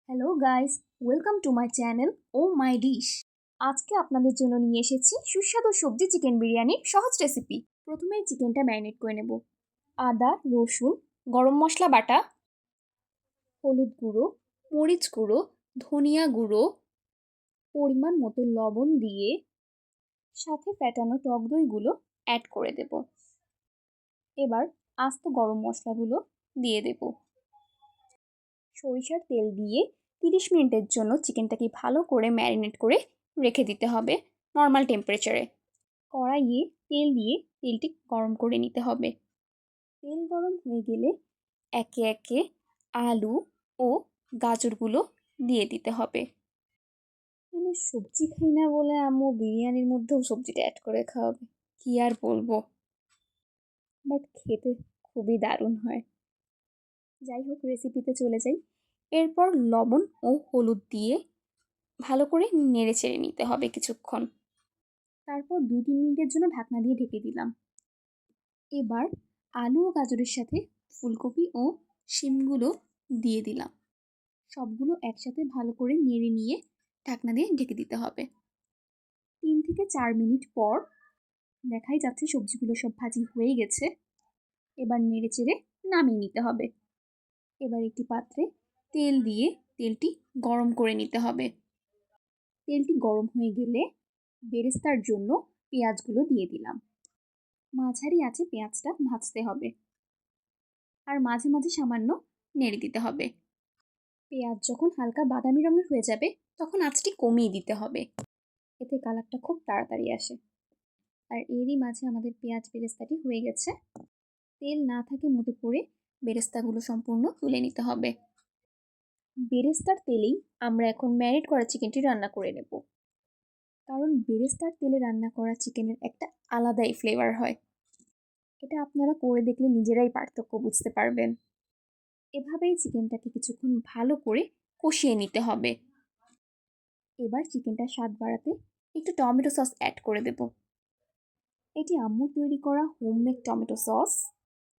Hello guys, welcome to my channel oh my dish. আজকে আপনাদের জন্য নিয়ে এসেছি সুস্বাদু সবজি চিকেন বিরিয়ানির সহজ রেসিপি। প্রথমে চিকেনটা ম্যারিনেট করে নেব। আদা, রসুন, গরম মশলা বাটা, হলুদ গুঁড়ো, মরিচ গুঁড়ো, ধনিয়া গুঁড়ো, পরিমাণ মতো লবণ দিয়ে সাথে ফ্যাটানো টক দইগুলো অ্যাড করে দেব। এবার আস্ত গরম মশলাগুলো দিয়ে দেব। সরিষার তেল দিয়ে 30 মিনিটের জন্য চিকেনটাকে ভালো করে ম্যারিনেট করে রেখে দিতে হবে নর্মাল টেম্পারেচারে। কড়াইয়ে তেল দিয়ে তেলটি গরম করে নিতে হবে। তেল গরম হয়ে গেলে একে একে আলু ও গাজরগুলো দিয়ে দিতে হবে। মানে সবজি খাই না বলে আম্মু বিরিয়ানির মধ্যেও সবজিটা অ্যাড করে খাওয়াবে, কি আর বলবো, বাট খেতে খুবই দারুণ হয়। যাই হোক, রেসিপিতে চলে যাই। এরপর লবণ ও হলুদ দিয়ে ভালো করে নেড়ে চেড়ে নিতে হবে কিছুক্ষণ। তারপর 2-3 মিনিটের জন্য ঢাকনা দিয়ে ঢেকে দিলাম। এবার আলু ও গাজরের সাথে ফুলকপি ও শিমগুলো দিয়ে দিলাম। সবগুলো একসাথে ভালো করে নেড়ে নিয়ে ঢাকনা দিয়ে ঢেকে দিতে হবে। 3 থেকে 4 মিনিট পর দেখাই যাচ্ছে সবজিগুলো সব ভাজি হয়ে গেছে। এবার নেড়ে চেড়ে নামিয়ে নিতে হবে। এবার একটি পাত্রে তেল দিয়ে তেলটি গরম করে নিতে হবে। তেলটি গরম হয়ে গেলে বেরেস্তার জন্য পেঁয়াজগুলো দিয়ে দিলাম। মাঝারি আঁচে পেঁয়াজটা ভাজতে হবে আর মাঝে মাঝে সামান্য নেড়ে দিতে হবে। পেঁয়াজ যখন হালকা বাদামি রঙের হয়ে যাবে তখন আঁচটি কমিয়ে দিতে হবে, এতে কালারটা খুব তাড়াতাড়ি আসে। আর এরই মাঝে আমাদের পেঁয়াজ বেরেস্তাটি হয়ে গেছে। তেল না থাকে মতো করে বেরেস্তাগুলো সম্পূর্ণ তুলে নিতে হবে। বেরেস্তার তেলেই আমরা এখন ম্যারিনেট করা চিকেনটি রান্না করে নেব, কারণ বেরেস্তার তেলে রান্না করা চিকেনের একটা আলাদাই ফ্লেভার হয়। এটা আপনারা করে দেখলে নিজেরাই পার্থক্য বুঝতে পারবেন। এভাবেই চিকেনটাকে কিছুক্ষণ ভালো করে কষিয়ে নিতে হবে। এবার চিকেনটা স্বাদ বাড়াতে একটু টমেটো সস অ্যাড করে দেব। এটি আম্মুর তৈরি করা হোমমেড টমেটো সস।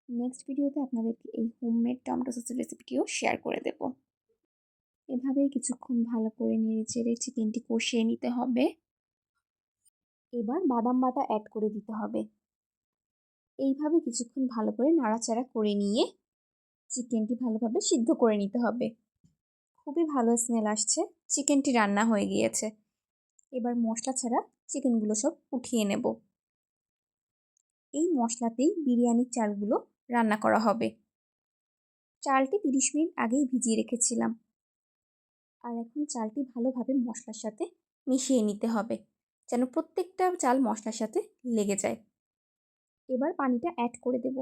নেক্সট ভিডিওতে আপনাদেরকে এই হোমমেড টমেটো সসের রেসিপিটিও শেয়ার করে দেব। এভাবেই কিছুক্ষণ ভালো করে নেড়ে চেড়ে চিকেনটি কষিয়ে নিতে হবে। এবার বাদাম বাটা অ্যাড করে দিতে হবে। এইভাবে কিছুক্ষণ ভালো করে নাড়াচাড়া করে নিয়ে চিকেনটি ভালোভাবে সিদ্ধ করে নিতে হবে। খুবই ভালো স্মেল আসছে, চিকেনটি রান্না হয়ে গিয়েছে। এবার মশলা ছাড়া চিকেনগুলো সব উঠিয়ে নেব। এই মশলাতেই বিরিয়ানির চালগুলো রান্না করা হবে। চালটি 30 মিনিট আগেই ভিজিয়ে রেখেছিলাম। আর এখন চালটি ভালোভাবে মশলার সাথে মিশিয়ে নিতে হবে, যেন প্রত্যেকটা চাল মশলার সাথে লেগে যায়। এবার পানিটা অ্যাড করে দেব।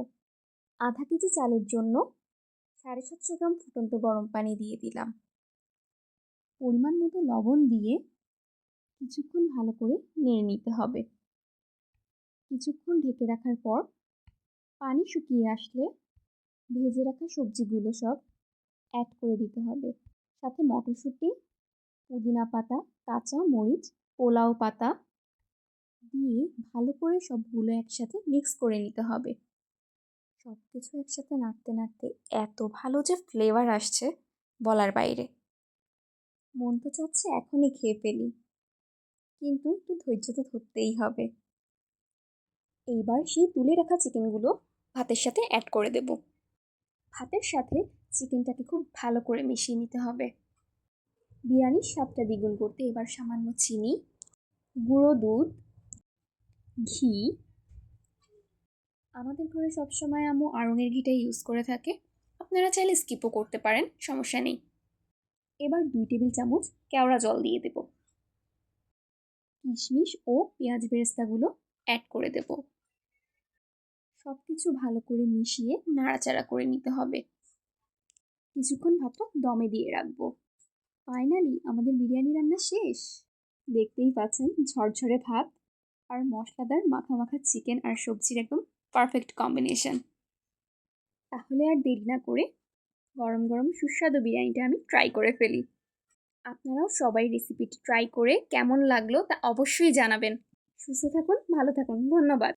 আধা কেজি চালের জন্য 750 গ্রাম ফুটন্ত গরম পানি দিয়ে দিলাম। পরিমাণ মতো লবণ দিয়ে কিছুক্ষণ ভালো করে নেড়ে নিতে হবে। কিছুক্ষণ ঢেকে রাখার পর পানি শুকিয়ে আসলে ভেজে রাখা সবজিগুলো সব অ্যাড করে দিতে হবে। সাথে মটরশুঁটি, পুদিনা পাতা, কাঁচা মরিচ, পোলাও পাতা দিয়ে ভালো করে সবগুলো একসাথে মিক্স করে নিতে হবে। সব কিছু একসাথে নাড়তে নাড়তে এত ভালো যে ফ্লেভার আসছে বলার বাইরে। মন তো চাচ্ছে এখনই খেয়ে ফেলি, কিন্তু একটু ধৈর্য তো ধরতেই হবে। এইবার সেই তুলে রাখা চিকেনগুলো ভাতের সাথে অ্যাড করে দেব। ভাতের সাথে চিকেনটাকে খুব ভালো করে মিশিয়ে নিতে হবে। বিরিয়ানির স্বাদটা দ্বিগুণ করতে এবার সামান্য চিনি, গুঁড়ো দুধ, ঘি, আমাদের ঘরে সবসময় আম্মু আড়ঙের ঘিটাই ইউজ করে থাকে, আপনারা চাইলে স্কিপও করতে পারেন, সমস্যা নেই। এবার 2 টেবিল চামচ কেওড়া জল দিয়ে দেব। কিশমিশ ও পেঁয়াজ বেরেস্তাগুলো অ্যাড করে দেব। সব কিছু ভালো করে মিশিয়ে নাড়াচাড়া করে নিতে হবে। কিছুক্ষণ ভাতটা দমে দিয়ে রাখবো। ফাইনালি আমাদের বিরিয়ানি রান্না শেষ। দেখতেই পাচ্ছেন ঝরঝরে ভাত আর মশলাদার মাখা মাখা চিকেন আর সবজির একদম পারফেক্ট কম্বিনেশন। তাহলে আর দেরি না করে গরম গরম সুস্বাদু বিরিয়ানিটা আমি ট্রাই করে ফেলি। আপনারাও সবাই রেসিপিটি ট্রাই করে কেমন লাগলো তা অবশ্যই জানাবেন। সুস্থ থাকুন, ভালো থাকুন, ধন্যবাদ।